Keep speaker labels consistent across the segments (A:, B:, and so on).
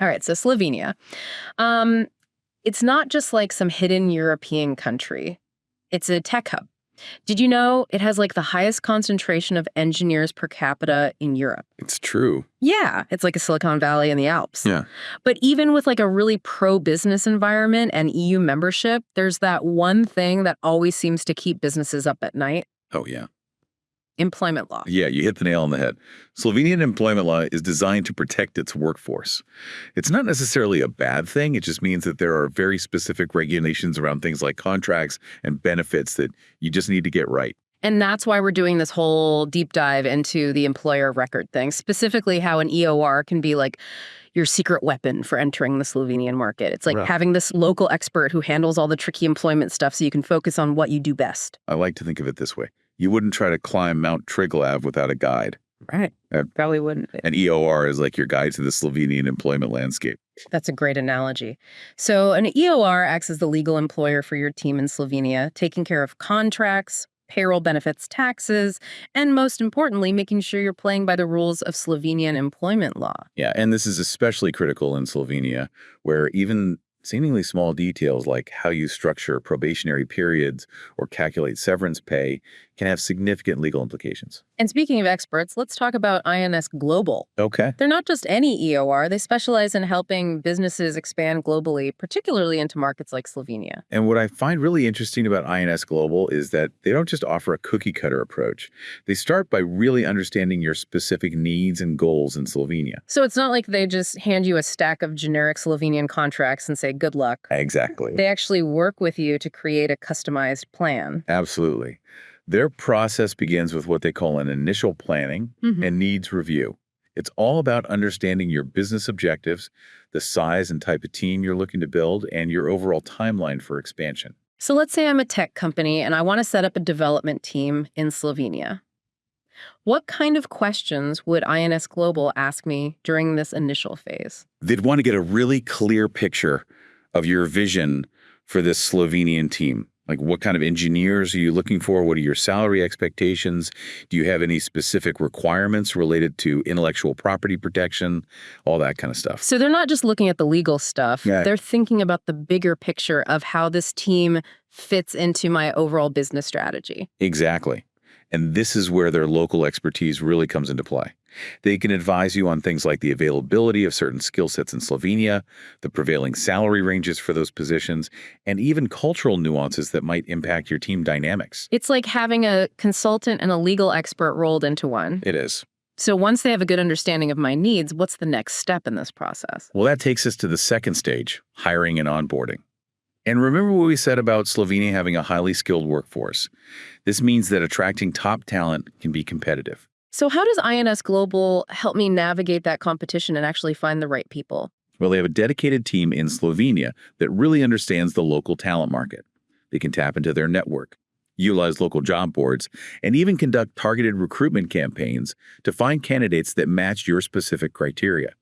A: All right, so Slovenia. Um, it's not just like some hidden European country. It's a tech hub. Did you know it has like the highest concentration of engineers per capita in Europe?
B: It's true.
A: Yeah, it's like a Silicon Valley in the Alps.
B: Yeah.
A: But even with like a really pro-business environment and EU membership, there's that one thing that always seems to keep businesses up at night:
B: Oh, yeah.
A: employment law.
B: Yeah, you hit the nail on the head. Slovenian employment law is designed to protect its workforce. It's not necessarily a bad thing. It just means that there are very specific regulations around things like contracts and benefits that you just need to get right.
A: And that's why we're doing this whole deep dive into the employer record thing, specifically how an EOR can be like your secret weapon for entering the Slovenian market. It's like
B: Right.
A: having this local expert who handles all the tricky employment stuff so you can focus on what you do best.
B: I like to think of it this way. You wouldn't try to climb Mount Triglav without a guide.
A: Right. Probably wouldn't.
B: An EOR is like your guide to the Slovenian employment landscape.
A: That's a great analogy. So an EOR acts as the legal employer for your team in Slovenia, taking care of contracts, payroll, benefits, taxes, and most importantly, making sure you're playing by the rules of Slovenian employment law.
B: Yeah, and this is especially critical in Slovenia, where even seemingly small details like how you structure probationary periods or calculate severance pay can have significant legal implications.
A: And speaking of experts, let's talk about INS Global.
B: Okay.
A: They're not just any EOR, they specialize in helping businesses expand globally, particularly into markets like Slovenia.
B: And what I find really interesting about INS Global is that they don't just offer a cookie cutter approach. They start by really understanding your specific needs and goals in Slovenia.
A: So it's not like they just hand you a stack of generic Slovenian contracts and say, good luck.
B: Exactly.
A: They actually work with you to create a customized plan.
B: Absolutely. Their process begins with what they call an initial planning and needs review. It's all about understanding your business objectives, the size and type of team you're looking to build, and your overall timeline for expansion.
A: So let's say I'm a tech company and I want to set up a development team in Slovenia. What kind of questions would INS Global ask me during this initial phase?
B: They'd want to get a really clear picture of your vision for this Slovenian team. Like, what kind of engineers are you looking for? What are your salary expectations? Do you have any specific requirements related to intellectual property protection? All that kind of stuff.
A: So they're not just looking at the legal stuff.
B: Yeah.
A: They're thinking about the bigger picture of how this team fits into my overall business strategy.
B: Exactly. And this is where their local expertise really comes into play. They can advise you on things like the availability of certain skill sets in Slovenia, the prevailing salary ranges for those positions, and even cultural nuances that might impact your team dynamics.
A: It's like having a consultant and a legal expert rolled into one.
B: It is.
A: So once they have a good understanding of my needs, what's the next step in this process?
B: Well, that takes us to the second stage, hiring and onboarding. And remember what we said about Slovenia having a highly skilled workforce. This means that attracting top talent can be competitive.
A: So how does INS Global help me navigate that competition and actually find the right people?
B: Well, they have a dedicated team in Slovenia that really understands the local talent market. They can tap into their network, utilize local job boards, and even conduct targeted recruitment campaigns to find candidates that match your specific criteria.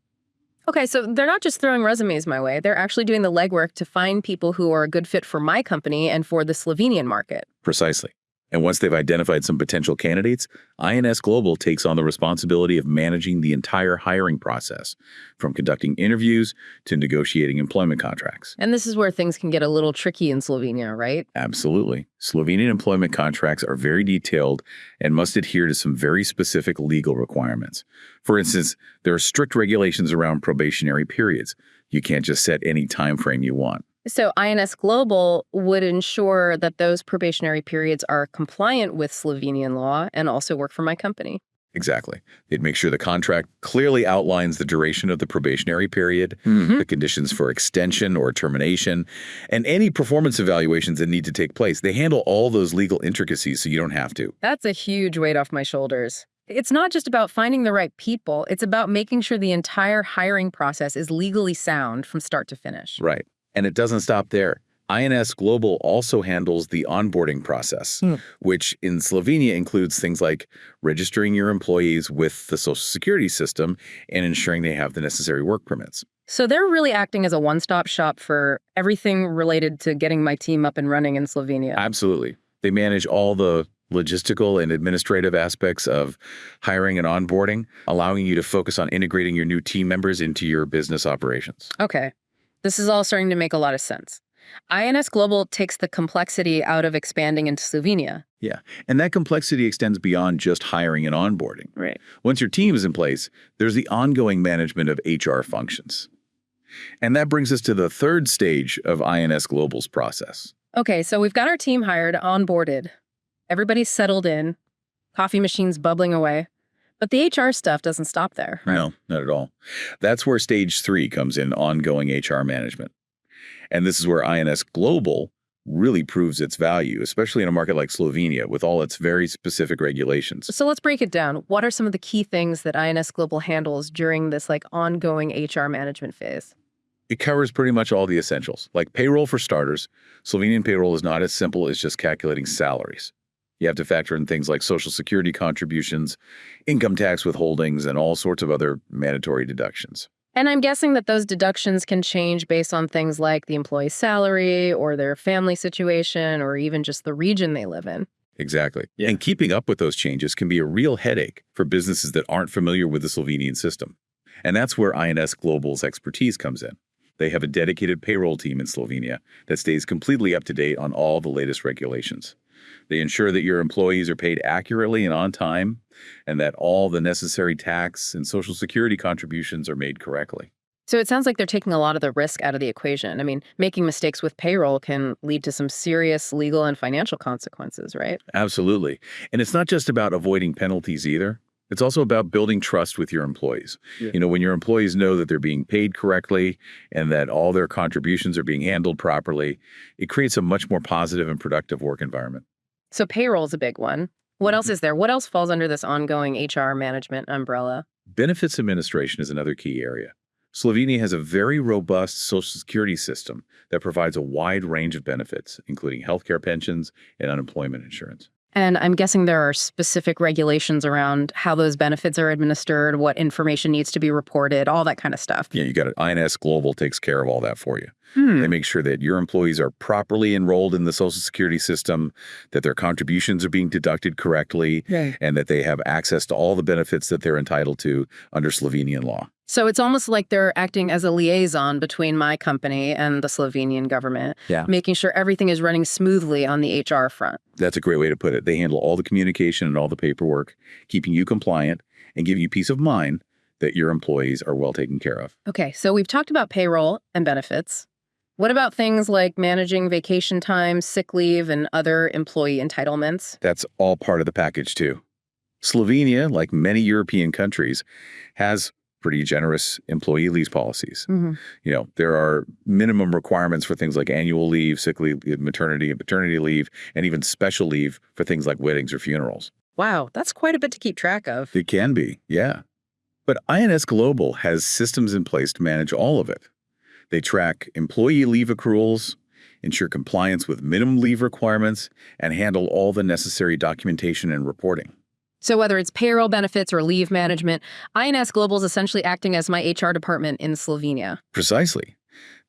A: Okay, so they're not just throwing resumes my way. They're actually doing the legwork to find people who are a good fit for my company and for the Slovenian market.
B: Precisely. And once they've identified some potential candidates, INS Global takes on the responsibility of managing the entire hiring process, from conducting interviews to negotiating employment contracts.
A: And this is where things can get a little tricky in Slovenia, right?
B: Absolutely. Slovenian employment contracts are very detailed and must adhere to some very specific legal requirements. For instance, there are strict regulations around probationary periods. You can't just set any time frame you want.
A: So INS Global would ensure that those probationary periods are compliant with Slovenian law and also work for my company.
B: Exactly. They'd make sure the contract clearly outlines the duration of the probationary period, the conditions for extension or termination, and any performance evaluations that need to take place. They handle all those legal intricacies so you don't have to.
A: That's a huge weight off my shoulders. It's not just about finding the right people. It's about making sure the entire hiring process is legally sound from start to finish.
B: Right. And it doesn't stop there. INS Global also handles the onboarding process, which in Slovenia includes things like registering your employees with the Social Security system and ensuring they have the necessary work permits.
A: So they're really acting as a one-stop shop for everything related to getting my team up and running in Slovenia.
B: Absolutely. They manage all the logistical and administrative aspects of hiring and onboarding, allowing you to focus on integrating your new team members into your business operations.
A: Okay. This is all starting to make a lot of sense. INS Global takes the complexity out of expanding into Slovenia.
B: Yeah, and that complexity extends beyond just hiring and onboarding.
A: Right.
B: Once your team is in place, there's the ongoing management of HR functions. And that brings us to the third stage of INS Global's process.
A: Okay, so we've got our team hired, onboarded. Everybody's settled in, coffee machines bubbling away. But the HR stuff doesn't stop there. Right?
B: No, not at all. That's where stage 3 comes in, ongoing HR management. And this is where INS Global really proves its value, especially in a market like Slovenia with all its very specific regulations.
A: So let's break it down. What are some of the key things that INS Global handles during this ongoing HR management phase?
B: It covers pretty much all the essentials. Like payroll for starters, Slovenian payroll is not as simple as just calculating salaries. You have to factor in things like Social Security contributions, income tax withholdings, and all sorts of other mandatory deductions.
A: And I'm guessing that those deductions can change based on things like the employee's salary or their family situation or even just the region they live in.
B: Exactly. Yeah. And keeping up with those changes can be a real headache for businesses that aren't familiar with the Slovenian system. And that's where INS Global's expertise comes in. They have a dedicated payroll team in Slovenia that stays completely up to date on all the latest regulations. They ensure that your employees are paid accurately and on time, and that all the necessary tax and Social Security contributions are made correctly.
A: So it sounds like they're taking a lot of the risk out of the equation. I mean, making mistakes with payroll can lead to some serious legal and financial consequences, right?
B: Absolutely. And it's not just about avoiding penalties either. It's also about building trust with your employees. Yeah. You know, when your employees know that they're being paid correctly and that all their contributions are being handled properly, it creates a much more positive and productive work environment.
A: So payroll is a big one. What else is there? What else falls under this ongoing HR management umbrella?
B: Benefits administration is another key area. Slovenia has a very robust Social Security system that provides a wide range of benefits, including healthcare pensions and unemployment insurance.
A: And I'm guessing there are specific regulations around how those benefits are administered, what information needs to be reported, all that kind of stuff.
B: Yeah, you got it. INS Global takes care of all that for you. They make sure that your employees are properly enrolled in the Social Security system, that their contributions are being deducted correctly, and that they have access to all the benefits that they're entitled to under Slovenian law.
A: So it's almost like they're acting as a liaison between my company and the Slovenian government, making sure everything is running smoothly on the HR front.
B: That's a great way to put it. They handle all the communication and all the paperwork, keeping you compliant and giving you peace of mind that your employees are well taken care of.
A: Okay, so we've talked about payroll and benefits. What about things like managing vacation time, sick leave, and other employee entitlements?
B: That's all part of the package, too. Slovenia, like many European countries, has pretty generous employee leave policies. You know, there are minimum requirements for things like annual leave, sick leave, maternity and paternity leave, and even special leave for things like weddings or funerals.
A: Wow, that's quite a bit to keep track of.
B: It can be, yeah. But INS Global has systems in place to manage all of it. They track employee leave accruals, ensure compliance with minimum leave requirements, and handle all the necessary documentation and reporting.
A: So whether it's payroll benefits or leave management, INS Global is essentially acting as my HR department in Slovenia.
B: Precisely.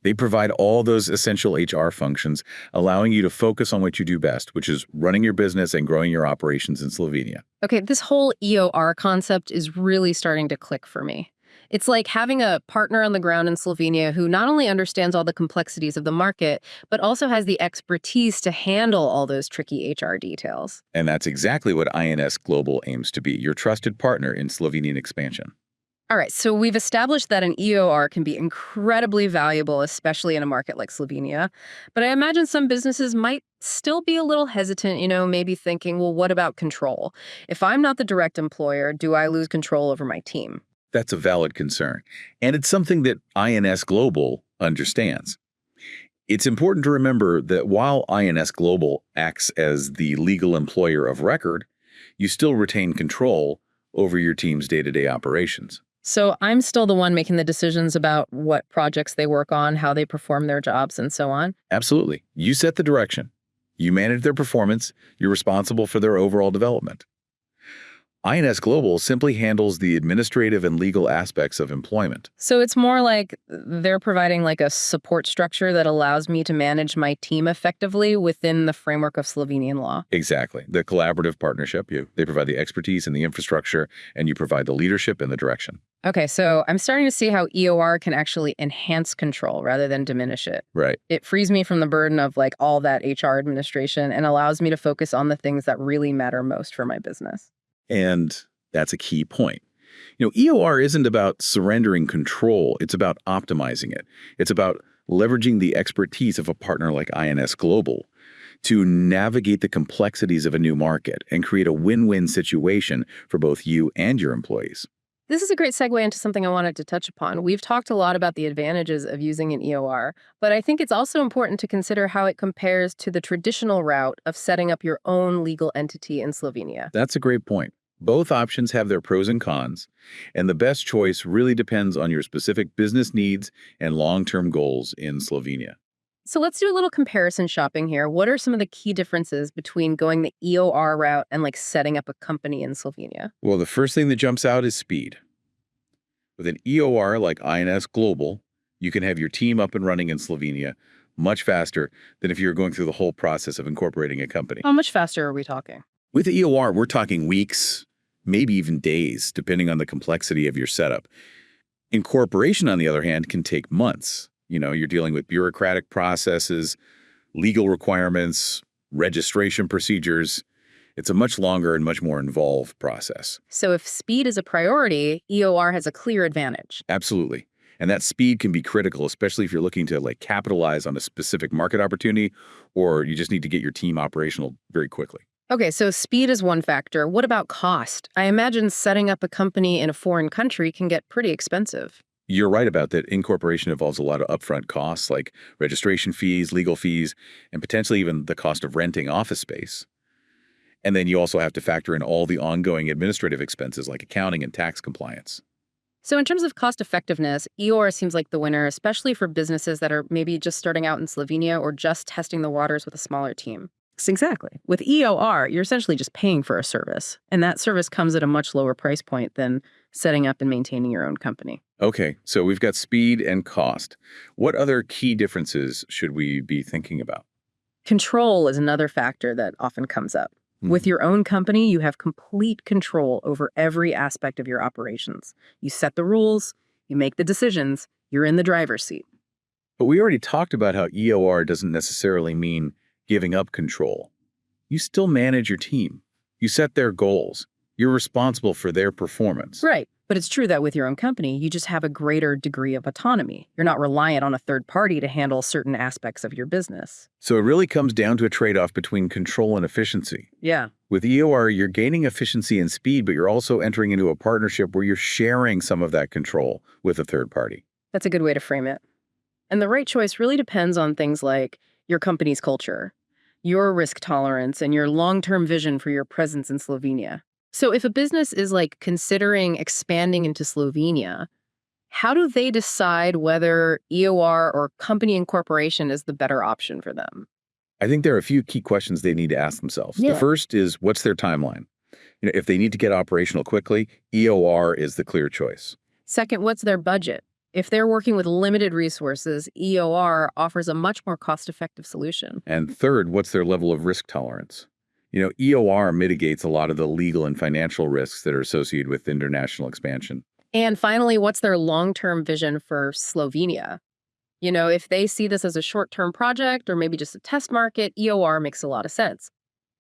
B: They provide all those essential HR functions, allowing you to focus on what you do best, which is running your business and growing your operations in Slovenia.
A: Okay, this whole EOR concept is really starting to click for me. It's like having a partner on the ground in Slovenia who not only understands all the complexities of the market, but also has the expertise to handle all those tricky HR details.
B: And that's exactly what INS Global aims to be, your trusted partner in Slovenian expansion.
A: All right, so we've established that an EOR can be incredibly valuable, especially in a market like Slovenia. But I imagine some businesses might still be a little hesitant, maybe thinking, well, what about control? If I'm not the direct employer, do I lose control over my team?
B: That's a valid concern, and it's something that INS Global understands. It's important to remember that while INS Global acts as the legal employer of record, you still retain control over your team's day-to-day operations.
A: So I'm still the one making the decisions about what projects they work on, how they perform their jobs, and so on?
B: Absolutely. You set the direction. You manage their performance. You're responsible for their overall development. INS Global simply handles the administrative and legal aspects of employment.
A: So it's more like they're providing like a support structure that allows me to manage my team effectively within the framework of Slovenian law.
B: Exactly. The collaborative partnership, they provide the expertise and the infrastructure, and you provide the leadership and the direction.
A: Okay, so I'm starting to see how EOR can actually enhance control rather than diminish it.
B: Right.
A: It frees me from the burden of like all that HR administration and allows me to focus on the things that really matter most for my business.
B: And that's a key point. EOR isn't about surrendering control. It's about optimizing it. It's about leveraging the expertise of a partner like INS Global to navigate the complexities of a new market and create a win-win situation for both you and your employees.
A: This is a great segue into something I wanted to touch upon. We've talked a lot about the advantages of using an EOR, but I think it's also important to consider how it compares to the traditional route of setting up your own legal entity in Slovenia.
B: That's a great point. Both options have their pros and cons, and the best choice really depends on your specific business needs and long-term goals in Slovenia.
A: So let's do a little comparison shopping here. What are some of the key differences between going the EOR route and like setting up a company in Slovenia?
B: Well, the first thing that jumps out is speed. With an EOR like INS Global, you can have your team up and running in Slovenia much faster than if you're going through the whole process of incorporating a company.
A: How much faster are we talking?
B: With the EOR, we're talking weeks, maybe even days, depending on the complexity of your setup. Incorporation, on the other hand, can take months. You're dealing with bureaucratic processes, legal requirements, registration procedures. It's a much longer and much more involved process.
A: So if speed is a priority, EOR has a clear advantage.
B: Absolutely. And that speed can be critical, especially if you're looking to capitalize on a specific market opportunity, or you just need to get your team operational very quickly.
A: Okay, so speed is one factor. What about cost? I imagine setting up a company in a foreign country can get pretty expensive.
B: You're right about that. Incorporation involves a lot of upfront costs like registration fees, legal fees, and potentially even the cost of renting office space. And then you also have to factor in all the ongoing administrative expenses like accounting and tax compliance.
A: So in terms of cost effectiveness, EOR seems like the winner, especially for businesses that are maybe just starting out in Slovenia or just testing the waters with a smaller team. Exactly. With EOR, you're essentially just paying for a service, and that service comes at a much lower price point than setting up and maintaining your own company.
B: Okay, so we've got speed and cost. What other key differences should we be thinking about?
A: Control is another factor that often comes up. With your own company, you have complete control over every aspect of your operations. You set the rules, you make the decisions, you're in the driver's seat.
B: But we already talked about how EOR doesn't necessarily mean giving up control. You still manage your team. You set their goals. You're responsible for their performance.
A: Right. But it's true that with your own company, you just have a greater degree of autonomy. You're not reliant on a third party to handle certain aspects of your business.
B: So it really comes down to a trade-off between control and efficiency.
A: Yeah.
B: With EOR, you're gaining efficiency and speed, but you're also entering into a partnership where you're sharing some of that control with a third party.
A: That's a good way to frame it. And the right choice really depends on things like your company's culture, your risk tolerance, and your long-term vision for your presence in Slovenia. So if a business is considering expanding into Slovenia, how do they decide whether EOR or company incorporation is the better option for them?
B: I think there are a few key questions they need to ask themselves.
A: Yeah.
B: The first is, what's their timeline? If they need to get operational quickly, EOR is the clear choice.
A: Second, what's their budget? If they're working with limited resources, EOR offers a much more cost-effective solution.
B: And third, what's their level of risk tolerance? EOR mitigates a lot of the legal and financial risks that are associated with international expansion.
A: And finally, what's their long-term vision for Slovenia? If they see this as a short-term project or maybe just a test market, EOR makes a lot of sense.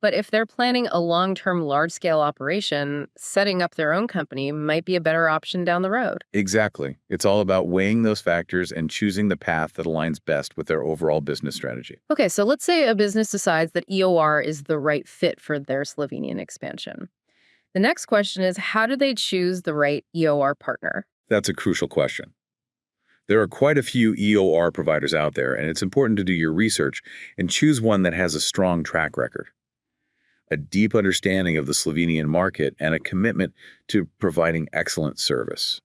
A: But if they're planning a long-term, large-scale operation, setting up their own company might be a better option down the road.
B: Exactly. It's all about weighing those factors and choosing the path that aligns best with their overall business strategy.
A: Okay, so let's say a business decides that EOR is the right fit for their Slovenian expansion. The next question is, how do they choose the right EOR partner?
B: That's a crucial question. There are quite a few EOR providers out there, and it's important to do your research and choose one that has a strong track record, a deep understanding of the Slovenian market, and a commitment to providing excellent service.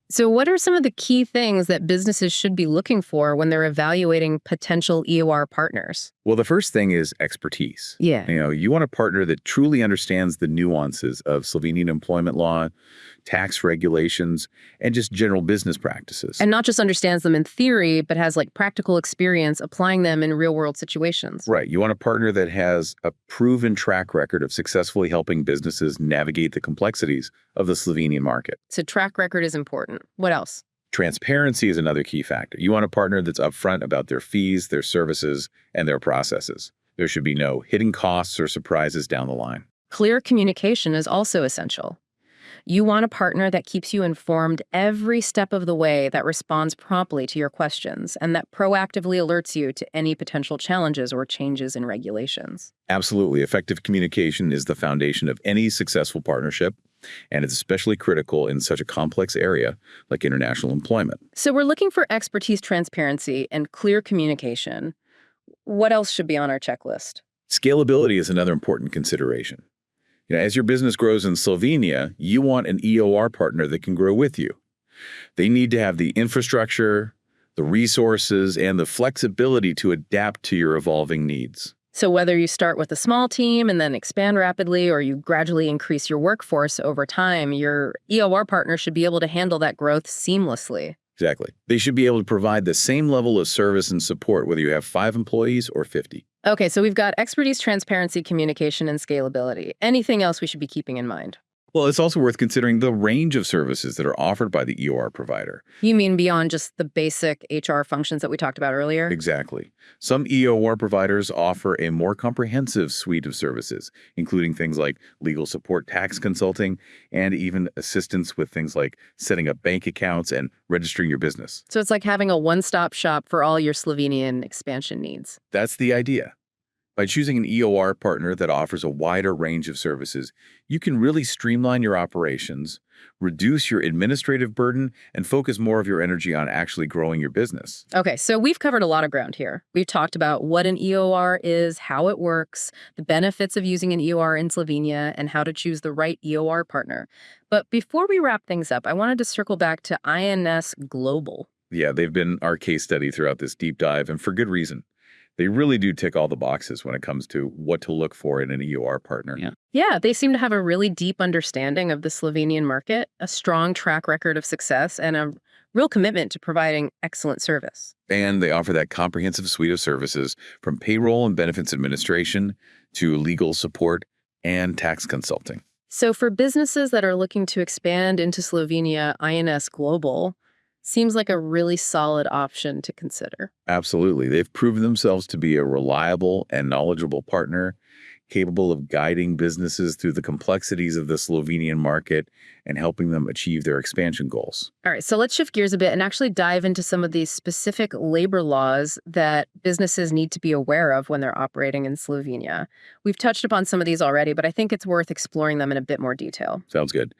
A: So, what are some of the key things that businesses should be looking for when they're evaluating potential EOR partners?
B: Well, the first thing is expertise.
A: Yeah.
B: You want a partner that truly understands the nuances of Slovenian employment law, tax regulations, and just general business practices.
A: And not just understands them in theory, but has like practical experience applying them in real world situations.
B: Right. You want a partner that has a proven track record of successfully helping businesses navigate the complexities of the Slovenian market.
A: So, track record is important. What else?
B: Transparency is another key factor. You want a partner that's upfront about their fees, their services, and their processes. There should be no hidden costs or surprises down the line.
A: Clear communication is also essential. You want a partner that keeps you informed every step of the way, that responds promptly to your questions, and that proactively alerts you to any potential challenges or changes in regulations.
B: Absolutely. Effective communication is the foundation of any successful partnership, and it's especially critical in such a complex area like international employment.
A: So we're looking for expertise, transparency, and clear communication. What else should be on our checklist?
B: Scalability is another important consideration. As your business grows in Slovenia, you want an EOR partner that can grow with you. They need to have the infrastructure, the resources, and the flexibility to adapt to your evolving needs.
A: So whether you start with a small team and then expand rapidly, or you gradually increase your workforce over time, your EOR partner should be able to handle that growth seamlessly.
B: Exactly. They should be able to provide the same level of service and support whether you have 5 employees or 50.
A: Okay, so we've got expertise, transparency, communication, and scalability. Anything else we should be keeping in mind?
B: Well, it's also worth considering the range of services that are offered by the EOR provider.
A: You mean beyond just the basic HR functions that we talked about earlier?
B: Exactly. Some EOR providers offer a more comprehensive suite of services, including things like legal support, tax consulting, and even assistance with things like setting up bank accounts and registering your business.
A: So it's like having a one-stop shop for all your Slovenian expansion needs.
B: That's the idea. By choosing an EOR partner that offers a wider range of services, you can really streamline your operations, reduce your administrative burden, and focus more of your energy on actually growing your business.
A: Okay, so we've covered a lot of ground here. We've talked about what an EOR is, how it works, the benefits of using an EOR in Slovenia, and how to choose the right EOR partner. But before we wrap things up, I wanted to circle back to INS Global.
B: Yeah, they've been our case study throughout this deep dive, and for good reason. They really do tick all the boxes when it comes to what to look for in an EOR partner.
A: Yeah, they seem to have a really deep understanding of the Slovenian market, a strong track record of success, and a real commitment to providing excellent service.
B: And they offer that comprehensive suite of services from payroll and benefits administration to legal support and tax consulting.
A: So for businesses that are looking to expand into Slovenia, INS Global seems like a really solid option to consider.
B: Absolutely. They've proven themselves to be a reliable and knowledgeable partner, capable of guiding businesses through the complexities of the Slovenian market and helping them achieve their expansion goals.
A: All right, so let's shift gears a bit and actually dive into some of these specific labor laws that businesses need to be aware of when they're operating in Slovenia. We've touched upon some of these already, but I think it's worth exploring them in a bit more detail.
B: Sounds good.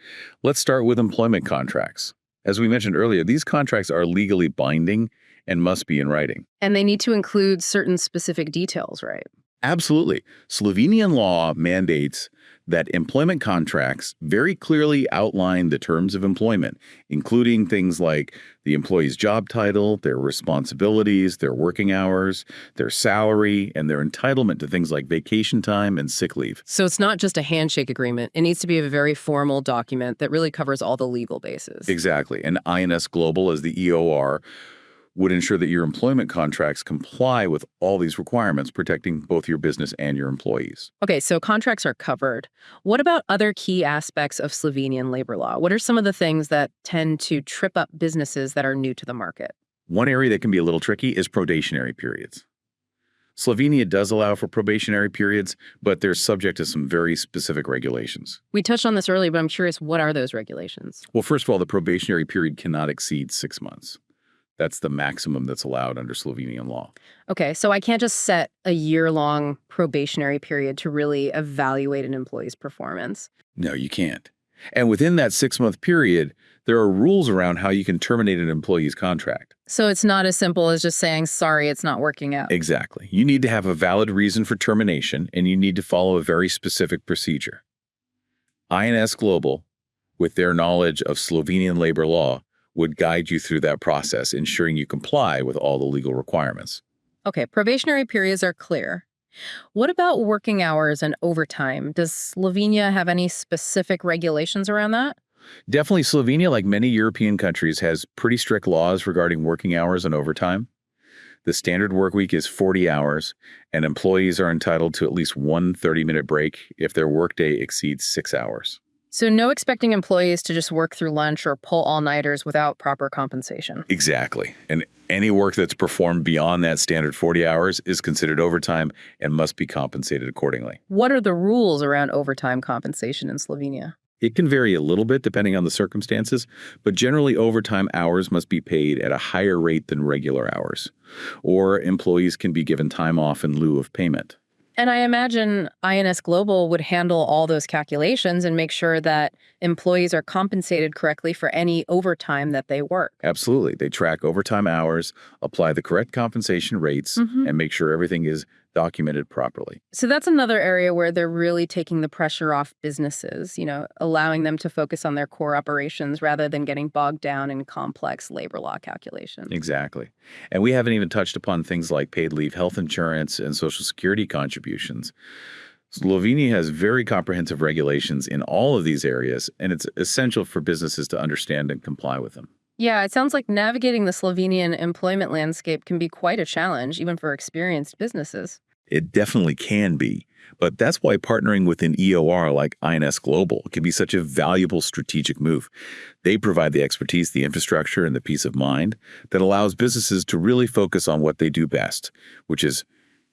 B: Let's start with employment contracts. As we mentioned earlier, these contracts are legally binding and must be in writing.
A: And they need to include certain specific details, right?
B: Absolutely. Slovenian law mandates that employment contracts very clearly outline the terms of employment, including things like the employee's job title, their responsibilities, their working hours, their salary, and their entitlement to things like vacation time and sick leave.
A: So it's not just a handshake agreement. It needs to be a very formal document that really covers all the legal bases.
B: Exactly. And INS Global, as the EOR, would ensure that your employment contracts comply with all these requirements, protecting both your business and your employees.
A: Okay, so contracts are covered. What about other key aspects of Slovenian labor law? What are some of the things that tend to trip up businesses that are new to the market?
B: One area that can be a little tricky is probationary periods. Slovenia does allow for probationary periods, but they're subject to some very specific regulations.
A: We touched on this earlier, but I'm curious, what are those regulations?
B: Well, first of all, the probationary period cannot exceed 6 months. That's the maximum that's allowed under Slovenian law.
A: Okay, so I can't just set a year-long probationary period to really evaluate an employee's performance.
B: No, you can't. And within that 6-month period, there are rules around how you can terminate an employee's contract.
A: So it's not as simple as just saying, sorry, it's not working out.
B: Exactly. You need to have a valid reason for termination, and you need to follow a very specific procedure. INS Global, with their knowledge of Slovenian labor law, would guide you through that process, ensuring you comply with all the legal requirements.
A: Okay, probationary periods are clear. What about working hours and overtime? Does Slovenia have any specific regulations around that?
B: Definitely, Slovenia, like many European countries, has pretty strict laws regarding working hours and overtime. The standard work week is 40 hours, and employees are entitled to at least one 30-minute break if their workday exceeds 6 hours.
A: So, no expecting employees to just work through lunch or pull all-nighters without proper compensation.
B: Exactly. And any work that's performed beyond that standard 40 hours is considered overtime and must be compensated accordingly.
A: What are the rules around overtime compensation in Slovenia?
B: It can vary a little bit depending on the circumstances, but generally overtime hours must be paid at a higher rate than regular hours, or employees can be given time off in lieu of payment.
A: And I imagine INS Global would handle all those calculations and make sure that employees are compensated correctly for any overtime that they work.
B: Absolutely. They track overtime hours, apply the correct compensation rates, and make sure everything is documented properly.
A: So that's another area where they're really taking the pressure off businesses, allowing them to focus on their core operations rather than getting bogged down in complex labor law calculations.
B: Exactly. And we haven't even touched upon things like paid leave, health insurance, and Social Security contributions. Slovenia has very comprehensive regulations in all of these areas, and it's essential for businesses to understand and comply with them.
A: Yeah, it sounds like navigating the Slovenian employment landscape can be quite a challenge, even for experienced businesses.
B: It definitely can be, but that's why partnering with an EOR like INS Global can be such a valuable strategic move. They provide the expertise, the infrastructure, and the peace of mind that allows businesses to really focus on what they do best, which is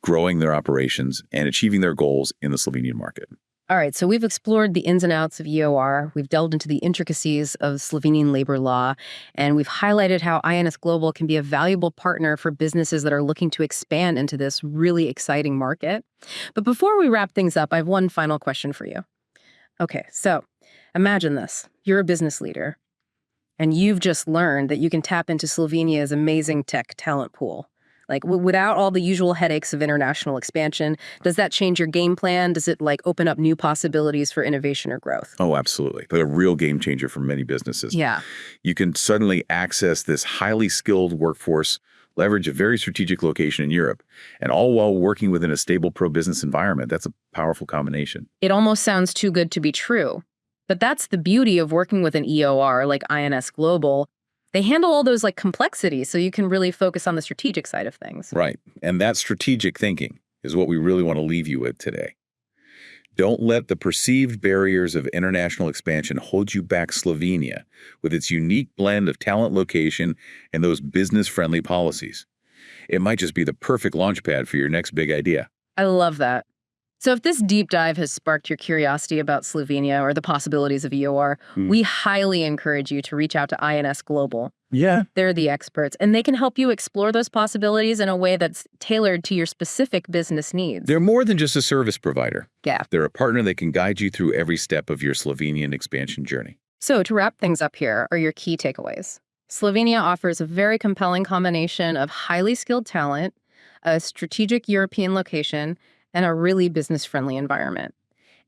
B: growing their operations and achieving their goals in the Slovenian market.
A: All right, so we've explored the ins and outs of EOR, we've delved into the intricacies of Slovenian labor law, and we've highlighted how INS Global can be a valuable partner for businesses that are looking to expand into this really exciting market. But before we wrap things up, I have one final question for you. Okay, so imagine this. You're a business leader, and you've just learned that you can tap into Slovenia's amazing tech talent pool. Like, without all the usual headaches of international expansion, does that change your game plan? Does it, open up new possibilities for innovation or growth?
B: Oh, absolutely. Like a real game changer for many businesses.
A: Yeah.
B: You can suddenly access this highly skilled workforce, leverage a very strategic location in Europe, and all while working within a stable pro-business environment. That's a powerful combination.
A: It almost sounds too good to be true. But that's the beauty of working with an EOR like INS Global. They handle all those complexities, so you can really focus on the strategic side of things.
B: Right. And that strategic thinking is what we really want to leave you with today. Don't let the perceived barriers of international expansion hold you back. Slovenia, with its unique blend of talent, location, and those business-friendly policies. It might just be the perfect launchpad for your next big idea.
A: I love that. So if this deep dive has sparked your curiosity about Slovenia or the possibilities of EOR, we highly encourage you to reach out to INS Global.
B: Yeah.
A: They're the experts, and they can help you explore those possibilities in a way that's tailored to your specific business needs.
B: They're more than just a service provider.
A: Yeah.
B: They're a partner that can guide you through every step of your Slovenian expansion journey.
A: So to wrap things up here are your key takeaways. Slovenia offers a very compelling combination of highly skilled talent, a strategic European location, and a really business-friendly environment.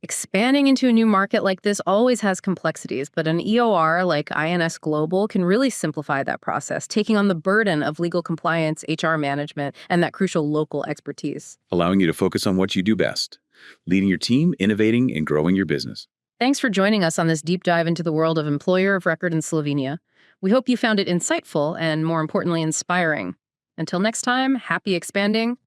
A: Expanding into a new market like this always has complexities, but an EOR like INS Global can really simplify that process, taking on the burden of legal compliance, HR management, and that crucial local expertise.
B: Allowing you to focus on what you do best, leading your team, innovating, and growing your business.
A: Thanks for joining us on this deep dive into the world of employer of record in Slovenia. We hope you found it insightful and, more importantly, inspiring. Until next time, happy expanding.